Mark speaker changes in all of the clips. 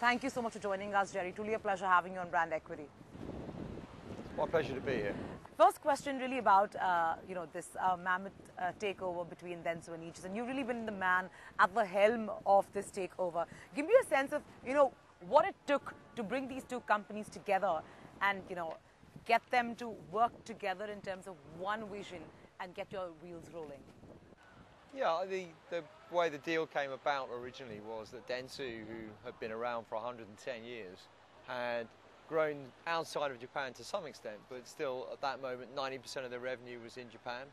Speaker 1: Thank you so much for joining us, Jerry. Truly a pleasure having you on Brand Equity.
Speaker 2: My pleasure to be here.
Speaker 1: First question really about this mammoth takeover between Dentsu and Aegis, and you've really been the man at the helm of this takeover. Give me a sense of what it took to bring these two companies together and get them to work together in terms of one vision and get your wheels rolling.
Speaker 2: Yeah, the way the deal came about originally was that Dentsu, who had been around for 110 years, had grown outside of Japan to some extent, but still at that moment 90% of their revenue was in Japan.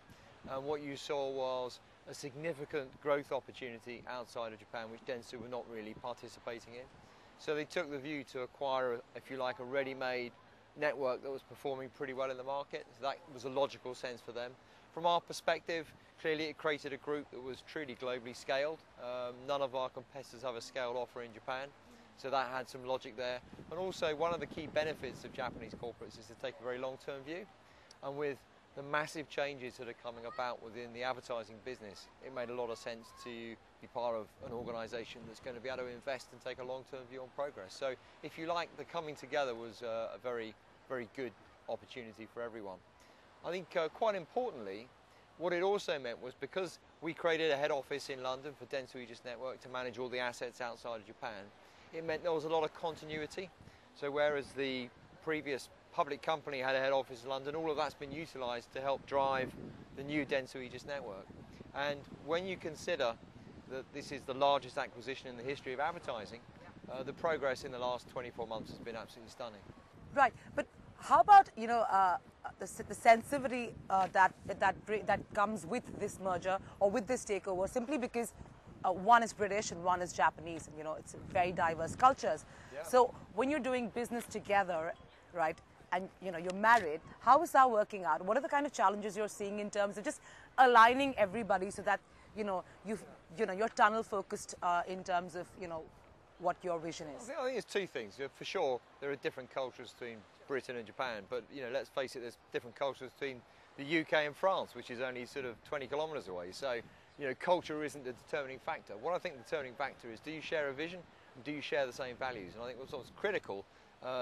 Speaker 2: And what you saw was a significant growth opportunity outside of Japan, which Dentsu were not really participating in. So they took the view to acquire, if you like, a ready-made network that was performing pretty well in the market. So that was a logical sense for them. From our perspective, clearly it created a group that was truly globally scaled. None of our competitors have a scaled offer in Japan. So that had some logic there. And also one of the key benefits of Japanese corporates is to take a very long-term view. And with the massive changes that are coming about within the advertising business, it made a lot of sense to be part of an organisation that's going to be able to invest and take a long-term view on progress. So if you like, the coming together was a very, very good opportunity for everyone. I think quite importantly, what it also meant was because we created a head office in London for Dentsu Aegis Network to manage all the assets outside of Japan, it meant there was a lot of continuity. So whereas the previous public company had a head office in London, all of that's been utilised to help drive the new Dentsu Aegis network. And when you consider that this is the largest acquisition in the history of advertising, the progress in the last 24 months has been absolutely stunning.
Speaker 1: Right, but how about the sensitivity that comes with this merger or with this takeover, simply because one is British and one is Japanese, and it's very diverse cultures.
Speaker 2: Yeah.
Speaker 1: So when you're doing business together, right, and you're married, how is that working out? What are the kind of challenges you're seeing in terms of just aligning everybody so that you're tunnel focused in terms of what your vision is?
Speaker 2: I think it's two things. For sure, there are different cultures between Britain and Japan, but let's face it, there's different cultures between the UK and France, which is only sort of 20 kilometres away. So culture isn't the determining factor. What I think the determining factor is, do you share a vision and do you share the same values? And I think what's critical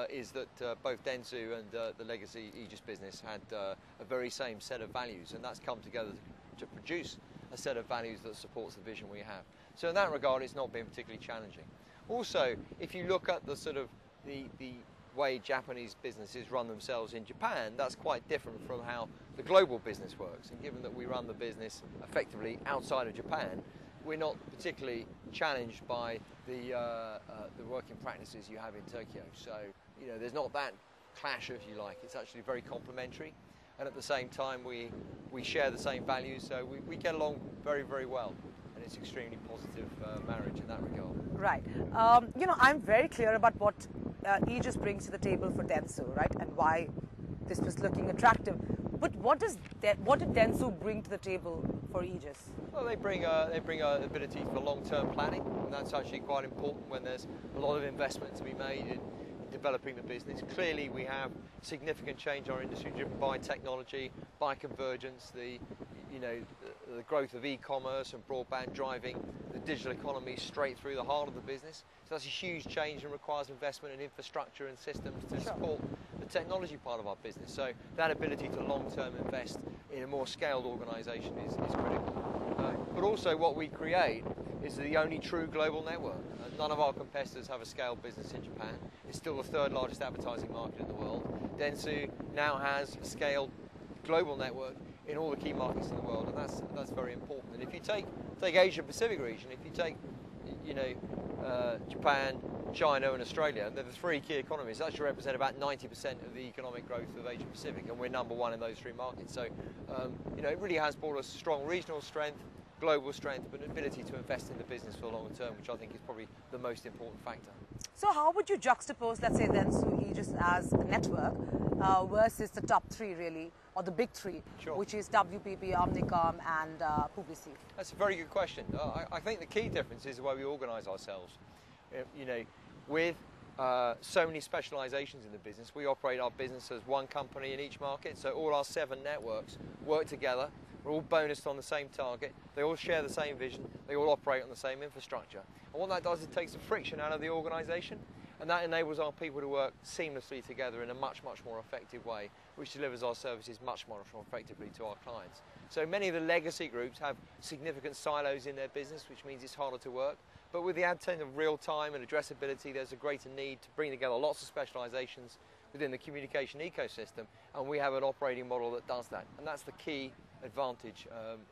Speaker 2: is that both Dentsu and the legacy Aegis business had a very same set of values, and that's come together to produce a set of values that supports the vision we have. So in that regard, it's not been particularly challenging. Also, if you look at the sort of the way Japanese businesses run themselves in Japan, that's quite different from how the global business works. And given that we run the business effectively outside of Japan, we're not particularly challenged by the working practices you have in Tokyo. So there's not that clash, if you like. It's actually very complementary, and at the same time we share the same values, so we get along very, very well. And it's extremely positive marriage in that regard.
Speaker 1: Right. I'm very clear about what Aegis brings to the table for Dentsu, right, and why this was looking attractive. But what did Dentsu bring to the table for Aegis?
Speaker 2: Well, they bring an ability for long-term planning, and that's actually quite important when there's a lot of investment to be made in developing the business. Clearly, we have significant change in our industry driven by technology, by convergence, the growth of e-commerce and broadband driving the digital economy straight through the heart of the business. So that's a huge change and requires investment in infrastructure and systems to support the technology part of our business. So that ability to long-term invest in a more scaled organisation is critical. But also what we create is the only true global network. None of our competitors have a scaled business in Japan. It's still the third largest advertising market in the world. Dentsu now has a scaled global network in all the key markets in the world, and that's very important. And if you take Asia Pacific region, if you take Japan, China and Australia, they're the three key economies that actually represent about 90% of the economic growth of Asia Pacific, and we're number one in those three markets. So it really has brought us strong regional strength, global strength, but an ability to invest in the business for the longer term, which I think is probably the most important factor.
Speaker 1: So how would you juxtapose, let's say, Dentsu Aegis as a network versus the top three, really, or the big three,
Speaker 2: Sure.
Speaker 1: which is WPP, Omnicom and Publicis?
Speaker 2: That's a very good question. I think the key difference is the way we organise ourselves. With so many specialisations in the business, we operate our business as one company in each market, so all our 7 networks work together. We're all bonused on the same target, they all share the same vision, they all operate on the same infrastructure. And what that does is it takes the friction out of the organisation. And that enables our people to work seamlessly together in a much, much more effective way, which delivers our services much, much more effectively to our clients. So many of the legacy groups have significant silos in their business, which means it's harder to work. But with the advent of real time and addressability, there's a greater need to bring together lots of specializations within the communication ecosystem, and we have an operating model that does that. And that's the key advantage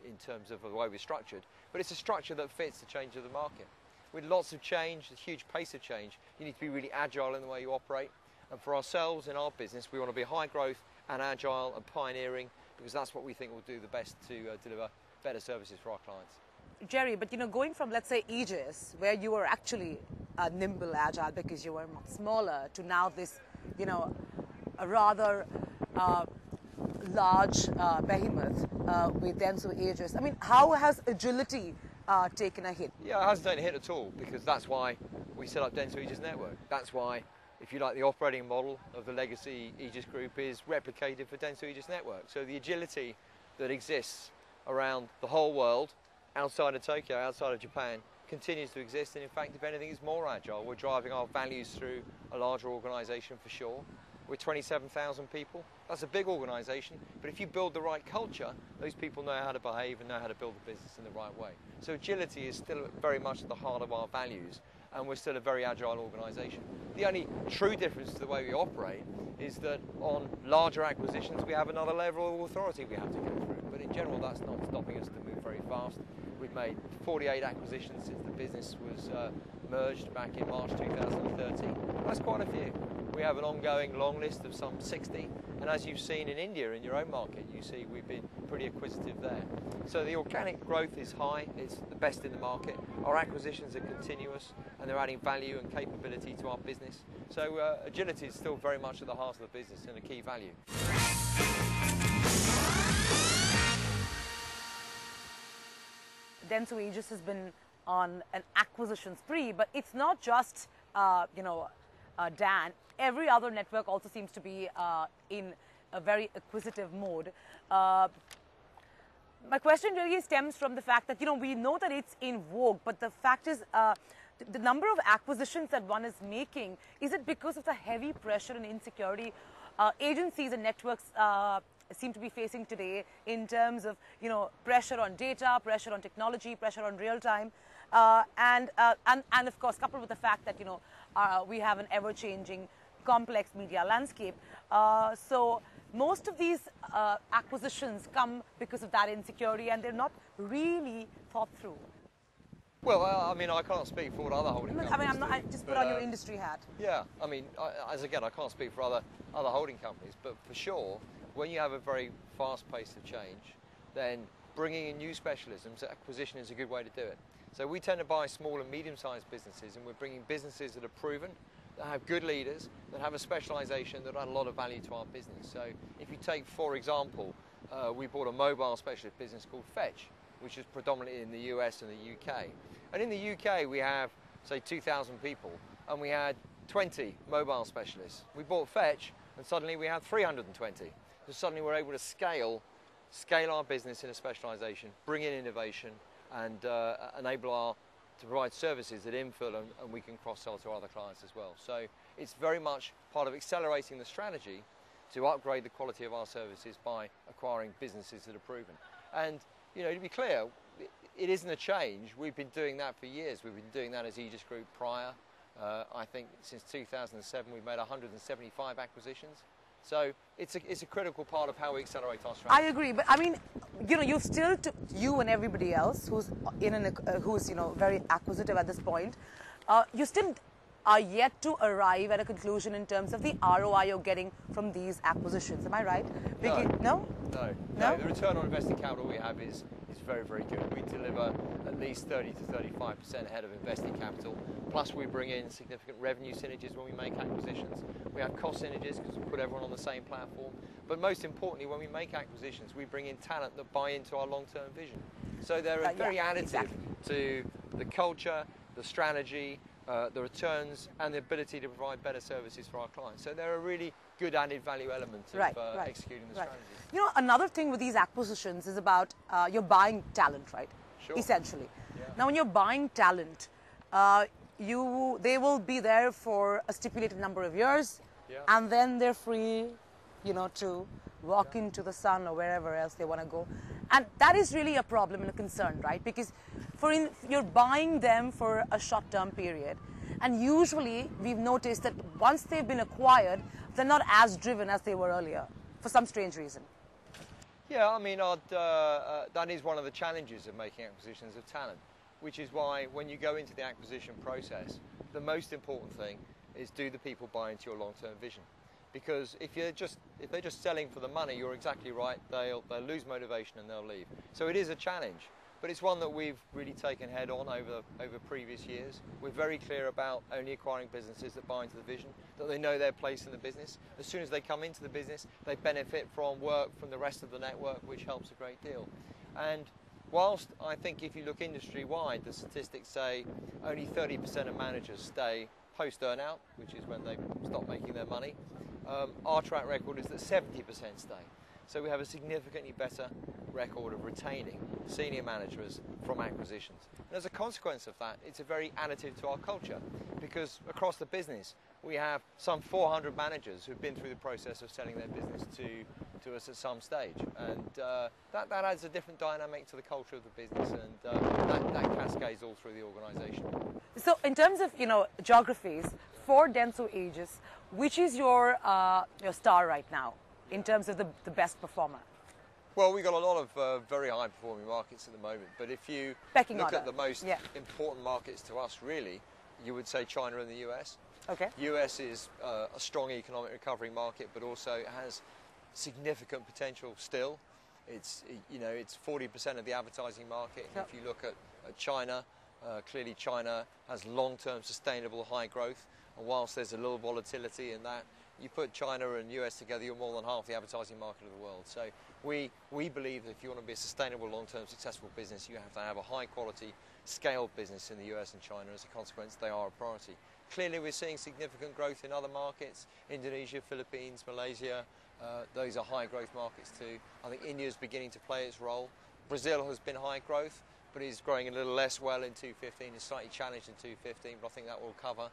Speaker 2: in terms of the way we're structured. But it's a structure that fits the change of the market. With lots of change, a huge pace of change, you need to be really agile in the way you operate. And for ourselves in our business, we want to be high growth and agile and pioneering, because that's what we think will do the best to deliver better services for our clients.
Speaker 1: Jerry, but going from, let's say, Aegis, where you were actually nimble, agile because you were much smaller, to now this, a rather large behemoth with Dentsu Aegis. I mean, how has agility taken a hit?
Speaker 2: Yeah, it hasn't taken a hit at all, because that's why we set up Dentsu Aegis Network. That's why, if you like, the operating model of the legacy Aegis group is replicated for Dentsu Aegis Network. So the agility that exists around the whole world, outside of Tokyo, outside of Japan, continues to exist, and in fact, if anything, is more agile. We're driving our values through a larger organisation for sure. We're 27,000 people. That's a big organisation, but if you build the right culture, those people know how to behave and know how to build the business in the right way. So agility is still very much at the heart of our values, and we're still a very agile organisation. The only true difference to the way we operate is that on larger acquisitions, we have another level of authority we have to go through. But in general, that's not stopping us to move very fast. We've made 48 acquisitions since the business was merged back in March 2013. That's quite a few. We have an ongoing long list of some 60, and as you've seen in India, in your own market, you see we've been pretty acquisitive there. So the organic growth is high, it's the best in the market. Our acquisitions are continuous, and they're adding value and capability to our business. So agility is still very much at the heart of the business and a key value.
Speaker 1: Dentsu Aegis has been on an acquisition spree, but it's not just, Dan. Every other network also seems to be in a very acquisitive mode. My question really stems from the fact that, we know that it's in vogue, but the fact is, the number of acquisitions that one is making, is it because of the heavy pressure and insecurity agencies and networks seem to be facing today in terms of, pressure on data, pressure on technology, pressure on real time, and of course, coupled with the fact that, we have an ever-changing, complex media landscape. So most of these acquisitions come because of that insecurity, and they're not really thought through.
Speaker 2: Well, I can't speak for what other holding companies
Speaker 1: I just put on your industry hat.
Speaker 2: Yeah, I can't speak for other holding companies, but for sure, when you have a very fast pace of change, then bringing in new specialisms, acquisition is a good way to do it. So we tend to buy small and medium-sized businesses, and we're bringing businesses that are proven, that have good leaders, that have a specialisation, that add a lot of value to our business. So if you take, for example, we bought a mobile specialist business called Fetch, which is predominantly in the US and the UK. And in the UK, we have, say, 2,000 people, and we had 20 mobile specialists. We bought Fetch, and suddenly we had 320. So suddenly we're able to scale our business in a specialisation, bring in innovation, and enable to provide services that infill, and we can cross-sell to other clients as well. So it's very much part of accelerating the strategy to upgrade the quality of our services by acquiring businesses that are proven. And, to be clear, it isn't a change. We've been doing that for years. We've been doing that as Aegis Group prior. I think since 2007 we've made 175 acquisitions. So it's a critical part of how we accelerate our strategy.
Speaker 1: I agree, but you still, you and everybody else who's very acquisitive at this point, you still are yet to arrive at a conclusion in terms of the ROI you're getting from these acquisitions. Am I right?
Speaker 2: No. The return on invested capital we have is very, very good. We deliver at least 30 to 35% ahead of invested capital. Plus we bring in significant revenue synergies when we make acquisitions. We have cost synergies because we put everyone on the same platform. But most importantly, when we make acquisitions, we bring in talent that buy into our long-term vision. So they're very additive to the culture, the strategy, the returns, and the ability to provide better services for our clients. So they're a really good added value element of executing the strategy.
Speaker 1: Another thing with these acquisitions is about you're buying talent, right?
Speaker 2: Sure.
Speaker 1: Essentially.
Speaker 2: Yeah.
Speaker 1: Now, when you're buying talent, they will be there for a stipulated number of years,
Speaker 2: Yeah.
Speaker 1: and then they're free, to walk into the sun or wherever else they want to go. And that is really a problem and a concern, right? Because you're buying them for a short-term period. And usually we've noticed that once they've been acquired, they're not as driven as they were earlier for some strange reason.
Speaker 2: Yeah, I mean, that is one of the challenges of making acquisitions of talent, which is why when you go into the acquisition process, the most important thing is, do the people buy into your long-term vision? Because if they're just selling for the money, you're exactly right, they'll lose motivation and they'll leave. So it is a challenge, but it's one that we've really taken head on over previous years. We're very clear about only acquiring businesses that buy into the vision, that they know their place in the business. As soon as they come into the business, they benefit from work from the rest of the network, which helps a great deal. And whilst I think if you look industry-wide, the statistics say only 30% of managers stay post-earnout, which is when they stop making their money. Our track record is that 70% stay. So we have a significantly better record of retaining senior managers from acquisitions. And as a consequence of that, it's a very additive to our culture, because across the business, we have some 400 managers who've been through the process of selling their business to us at some stage. And that adds a different dynamic to the culture of the business, and that cascades all through the organisation.
Speaker 1: So in terms of, geographies, for Dentsu Aegis, which is your star right now in terms of the best performer?
Speaker 2: Well, we've got a lot of very high-performing markets at the moment, but if you look at the most important markets to us, really, you would say China and the US.
Speaker 1: Okay.
Speaker 2: US is a strong economic recovery market, but also it has significant potential still. It's 40% of the advertising market.
Speaker 1: Yep.
Speaker 2: If you look at China, clearly China has long-term sustainable high growth, and whilst there's a little volatility in that, you put China and US together, you're more than half the advertising market of the world. So we believe that if you want to be a sustainable, long-term, successful business, you have to have a high-quality, scaled business in the US and China. As a consequence, they are a priority. Clearly, we're seeing significant growth in other markets, Indonesia, Philippines, Malaysia. Those are high-growth markets too. I think India is beginning to play its role. Brazil has been high growth, but is growing a little less well in 2015. It's slightly challenged in 2015, but I think that will recover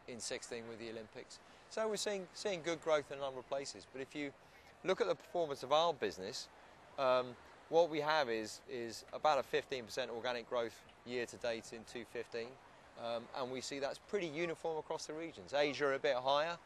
Speaker 2: in 16 with the Olympics. So we're seeing good growth in a number of places. But if you look at the performance of our business, what we have is about a 15% organic growth year to date in 2015. And we see that's pretty uniform across the regions. Asia a bit higher,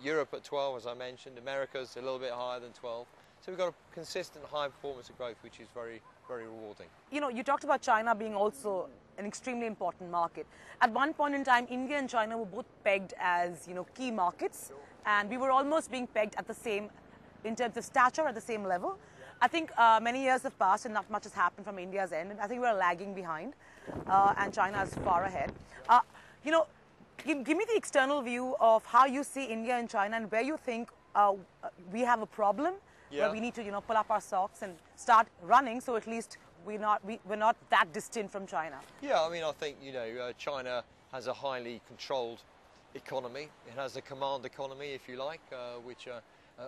Speaker 2: Europe at 12, as I mentioned, America's a little bit higher than 12. So we've got a consistent high performance of growth, which is very, very rewarding.
Speaker 1: You talked about China being also an extremely important market. At one point in time, India and China were both pegged as, key markets, and we were almost being pegged at the same, in terms of stature, at the same level. I think many years have passed and not much has happened from India's end. I think we're lagging behind, and China is far ahead. Give me the external view of how you see India and China, and where you think we have a problem, where we need to, pull up our socks and start running, so at least we're not that distant from China.
Speaker 2: Yeah, I mean, I think, China has a highly controlled economy. It has a command economy, if you like, which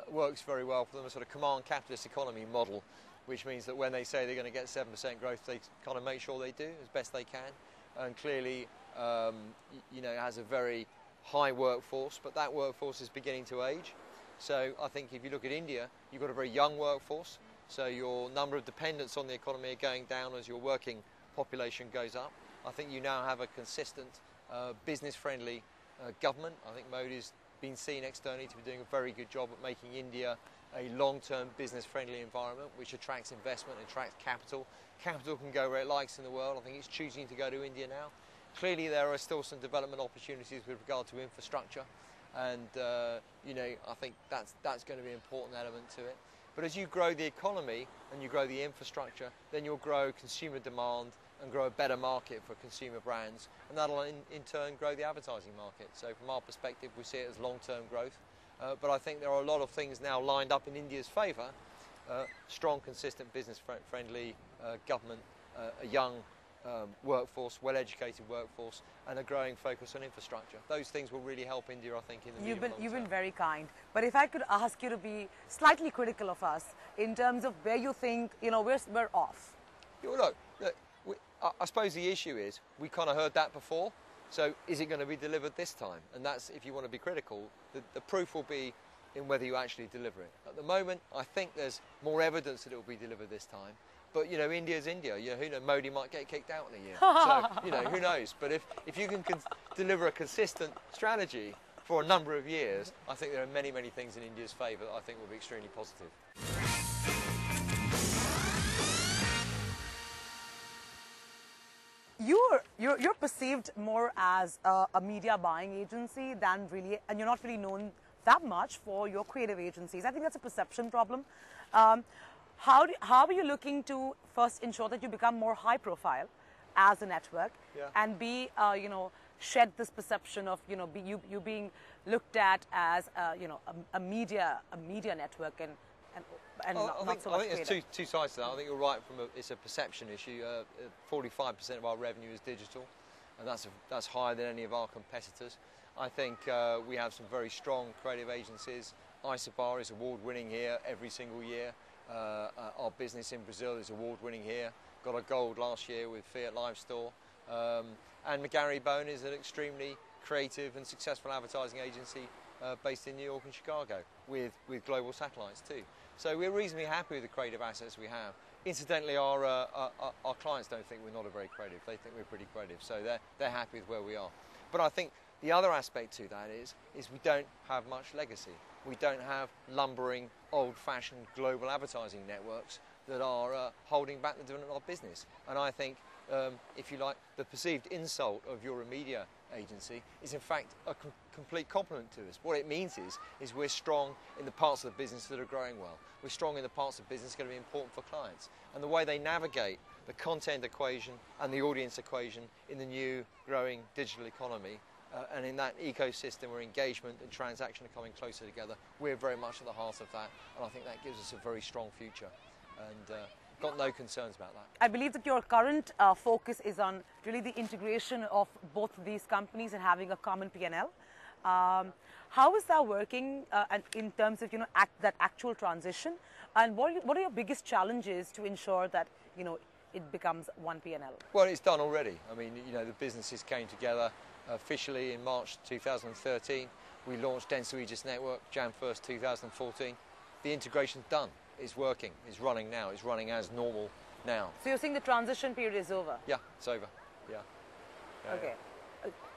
Speaker 2: works very well for them, a sort of command capitalist economy model, which means that when they say they're going to get 7% growth, they kind of make sure they do as best they can. And clearly, it has a very high workforce, but that workforce is beginning to age. So I think if you look at India, you've got a very young workforce, so your number of dependents on the economy are going down as your working population goes up. I think you now have a consistent, business-friendly government. I think Modi's been seen externally to be doing a very good job at making India a long-term business-friendly environment, which attracts investment, attracts capital. Capital can go where it likes in the world. I think it's choosing to go to India now. Clearly, there are still some development opportunities with regard to infrastructure, and I think that's going to be an important element to it. But as you grow the economy and you grow the infrastructure, then you'll grow consumer demand and grow a better market for consumer brands, and that'll in turn grow the advertising market. So from our perspective, we see it as long-term growth. But I think there are a lot of things now lined up in India's favour. Strong, consistent, business-friendly government, a young workforce, well-educated workforce, and a growing focus on infrastructure. Those things will really help India, I think, in the medium long term.
Speaker 1: You've been very kind. But if I could ask you to be slightly critical of us in terms of where you think, we're off.
Speaker 2: Look, I suppose the issue is we kind of heard that before. So is it going to be delivered this time? And that's, if you want to be critical, the proof will be in whether you actually deliver it. At the moment, I think there's more evidence that it will be delivered this time. But, you know, India's India. You know, who knows, Modi might get kicked out in a year. So, you know, who knows? But if you can deliver a consistent strategy for a number of years, I think there are many, many things in India's favour that I think will be extremely positive.
Speaker 1: You're perceived more as a media buying agency than really, and you're not really known that much for your creative agencies. I think that's a perception problem. How are you looking to first ensure that you become more high profile as a network, and be you know, shed this perception of, you know, you being looked at as you know, a media network and not so much
Speaker 2: I think there's two sides to that. I think you're right. It's a perception issue. 45% of our revenue is digital, and that's higher than any of our competitors. I think we have some very strong creative agencies. Isobar is award-winning here every single year. Our business in Brazil is award-winning here. Got a gold last year with Fiat Live Store. And McGarry Bone is an extremely creative and successful advertising agency based in New York and Chicago with global satellites too. So we're reasonably happy with the creative assets we have. Incidentally, our clients don't think we're not very creative. They think we're pretty creative, so they're happy with where we are. But I think the other aspect to that is we don't have much legacy. We don't have lumbering, old-fashioned global advertising networks that are holding back the development of our business. And I think, if you like, the perceived insult of you're a media agency is in fact a complete compliment to us. What it means is we're strong in the parts of the business that are growing well. We're strong in the parts of business that are going to be important for clients. And the way they navigate the content equation and the audience equation in the new growing digital economy, and in that ecosystem where engagement and transaction are coming closer together, we're very much at the heart of that, and I think that gives us a very strong future, and got no concerns about that. I
Speaker 1: believe that your current focus is on really the integration of both of these companies and having a common P&L. How is that working and in terms of, you know, that actual transition, and what are your biggest challenges to ensure that, you know, it becomes one P&L?
Speaker 2: Well, it's done already. I mean, you know, the businesses came together officially in March 2013. We launched Dentsu Aegis Network Jan 1st, 2014. The integration's done. It's working. It's running now. It's running as normal now.
Speaker 1: So you're saying the transition period is over?
Speaker 2: Yeah, it's over. Yeah.
Speaker 1: Okay.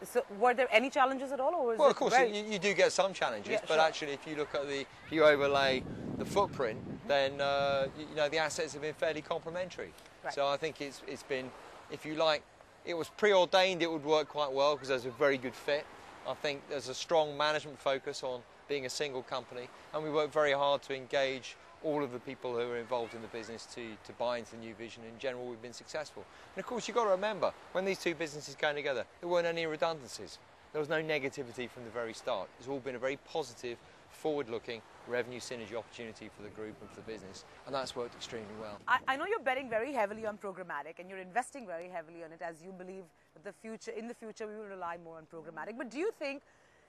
Speaker 1: So were there any challenges at all, or was
Speaker 2: well, of course, you do get some challenges, but
Speaker 1: sure.
Speaker 2: Actually, if you look at if you overlay the footprint, then you know, the assets have been fairly complementary.
Speaker 1: Right.
Speaker 2: So I think it's been, if you like, it was preordained it would work quite well because there's a very good fit. I think there's a strong management focus on being a single company, and we work very hard to engage all of the people who are involved in the business to buy into the new vision. In general, we've been successful. And of course, you've got to remember, when these two businesses came together, there weren't any redundancies. There was no negativity from the very start. It's all been a very positive, forward-looking revenue synergy opportunity for the group and for the business, and that's worked extremely well.
Speaker 1: I know you're betting very heavily on programmatic, and you're investing very heavily on it, as you believe that in the future we will rely more on programmatic. But do you think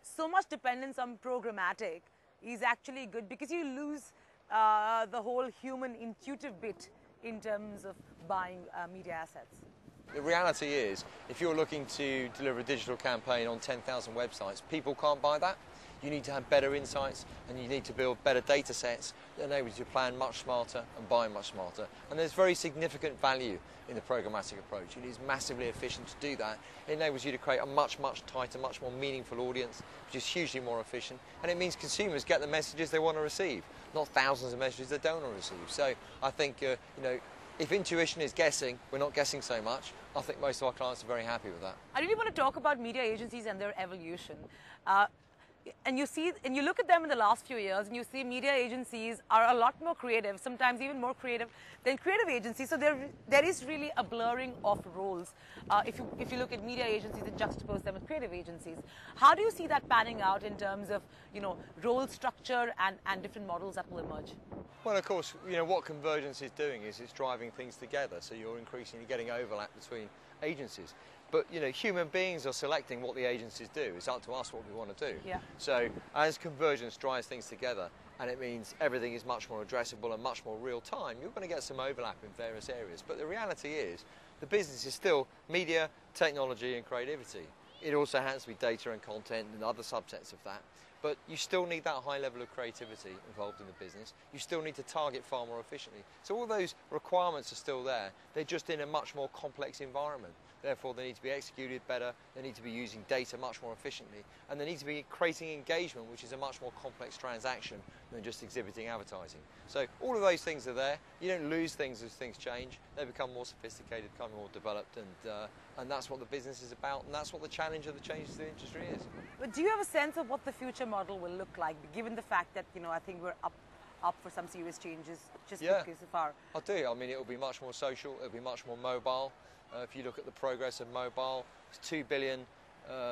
Speaker 1: so much dependence on programmatic is actually good, because you lose the whole human intuitive bit in terms of buying media assets?
Speaker 2: The reality is, if you're looking to deliver a digital campaign on 10,000 websites, people can't buy that. You need to have better insights, and you need to build better data sets that enable you to plan much smarter and buy much smarter. And there's very significant value in the programmatic approach. It is massively efficient to do that. It enables you to create a much, much tighter, much more meaningful audience, which is hugely more efficient. And it means consumers get the messages they want to receive, not thousands of messages they don't want to receive. So I think, you know, if intuition is guessing, we're not guessing so much. I think most of our clients are very happy with that.
Speaker 1: I really want to talk about media agencies and their evolution. And you look at them in the last few years, and you see media agencies are a lot more creative, sometimes even more creative than creative agencies. So there is really a blurring of roles. If you look at media agencies and juxtapose them with creative agencies, how do you see that panning out in terms of, you know, role structure and different models that will emerge?
Speaker 2: Well, of course, you know, what convergence is doing is it's driving things together. So you're increasingly getting overlap between agencies. But, you know, human beings are selecting what the agencies do. It's up to us what we want to do.
Speaker 1: Yeah.
Speaker 2: So as convergence drives things together, and it means everything is much more addressable and much more real time, you're going to get some overlap in various areas. But the reality is, the business is still media, technology and creativity. It also has to be data and content and other subsets of that. But you still need that high level of creativity involved in the business. You still need to target far more efficiently. So all those requirements are still there. They're just in a much more complex environment. Therefore, they need to be executed better. They need to be using data much more efficiently. And they need to be creating engagement, which is a much more complex transaction than just exhibiting advertising. So all of those things are there. You don't lose things as things change. They become more sophisticated, become more developed, and that's what the business is about, and that's what the challenge of the changes to the industry is.
Speaker 1: But do you have a sense of what the future model will look like, given the fact that, I think we're up for some serious changes just because of our...
Speaker 2: I do. I mean, it will be much more social. It will be much more mobile. If you look at the progress of mobile, it's 2 billion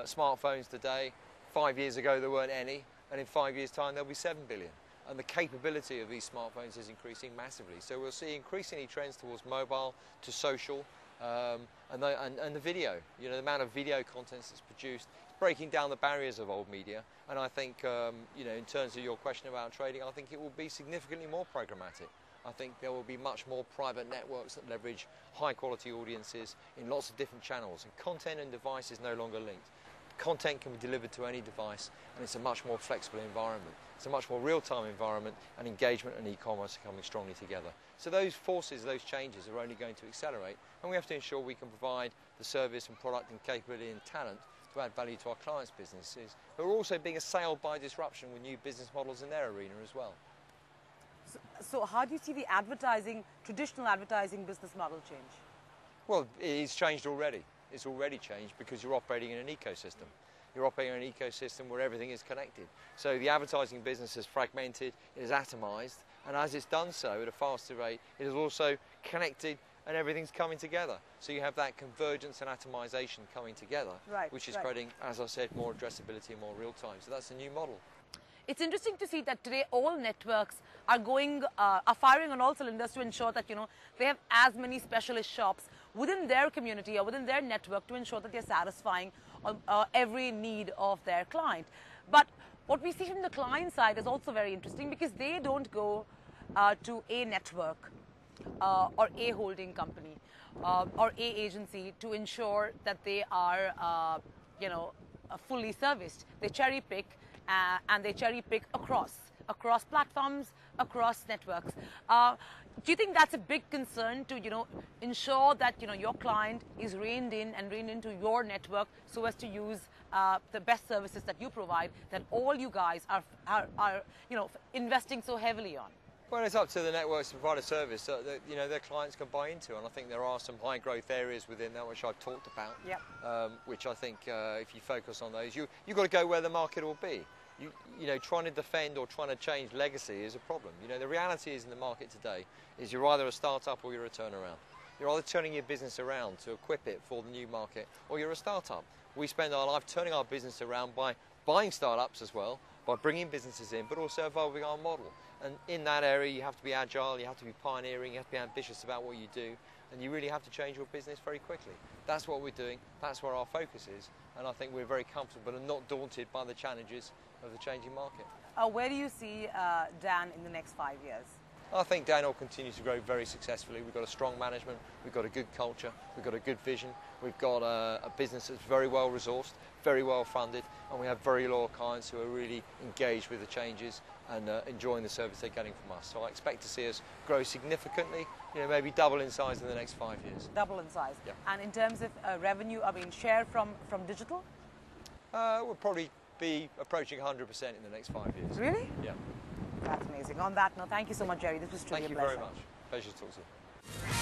Speaker 2: smartphones today. 5 years ago, there weren't any. And in 5 years' time, there'll be 7 billion. And the capability of these smartphones is increasing massively. So we'll see increasingly trends towards mobile, to social, and the video. The amount of video content that's produced, it's breaking down the barriers of old media. And I think, in terms of your question about trading, I think it will be significantly more programmatic. I think there will be much more private networks that leverage high quality audiences in lots of different channels, and content and device is no longer linked. Content can be delivered to any device, and it's a much more flexible environment. It's a much more real-time environment, and engagement and e-commerce are coming strongly together. So those forces, those changes are only going to accelerate, and we have to ensure we can provide the service and product and capability and talent to add value to our clients' businesses, who are also being assailed by disruption with new business models in their arena as well.
Speaker 1: So how do you see the traditional advertising business model change?
Speaker 2: Well, it's changed already. It's already changed because you're operating in an ecosystem. You're operating in an ecosystem where everything is connected. So the advertising business has fragmented, it has atomized, and as it's done so at a faster rate, it is also connected and everything's coming together. So you have that convergence and atomization coming together, which is creating, as I said, more addressability and more real time. So that's a new model.
Speaker 1: It's interesting to see that today all networks are firing on all cylinders to ensure that, they have as many specialist shops within their community or within their network to ensure that they're satisfying every need of their client. But what we see from the client side is also very interesting, because they don't go to a network or a holding company or a agency to ensure that they are, fully serviced. They cherry pick. And they cherry pick across platforms, across networks. Do you think that's a big concern to, ensure that, your client is reined in and reined into your network so as to use the best services that you provide, that all you guys are investing so heavily on?
Speaker 2: Well, it's up to the networks to provide a service that their clients can buy into, and I think there are some high growth areas within that which I've talked about. Which I think if you focus on those, you've got to go where the market will be. Trying to defend or trying to change legacy is a problem. The reality is in the market today is you're either a startup or you're a turnaround. You're either turning your business around to equip it for the new market, or you're a startup. We spend our life turning our business around by buying startups as well, by bringing businesses in, but also evolving our model. And in that area, you have to be agile, you have to be pioneering, you have to be ambitious about what you do, and you really have to change your business very quickly. That's what we're doing, that's where our focus is, and I think we're very comfortable and not daunted by the challenges of the changing market.
Speaker 1: Where do you see Dan in the next 5 years?
Speaker 2: I think Dan will continue to grow very successfully. We've got a strong management, we've got a good culture, we've got a good vision, we've got a business that's very well resourced, very well funded, and we have very loyal clients who are really engaged with the changes and enjoying the service they're getting from us. So I expect to see us grow significantly, maybe double in size in the next 5 years.
Speaker 1: Double in size.
Speaker 2: Yeah.
Speaker 1: And in terms of revenue, share from digital?
Speaker 2: We'll probably be approaching 100% in the next 5 years.
Speaker 1: Really?
Speaker 2: Yeah.
Speaker 1: That's amazing. On that note, thank you so much, Jerry. This was truly a pleasure.
Speaker 2: Thank you very much. Pleasure to talk to you.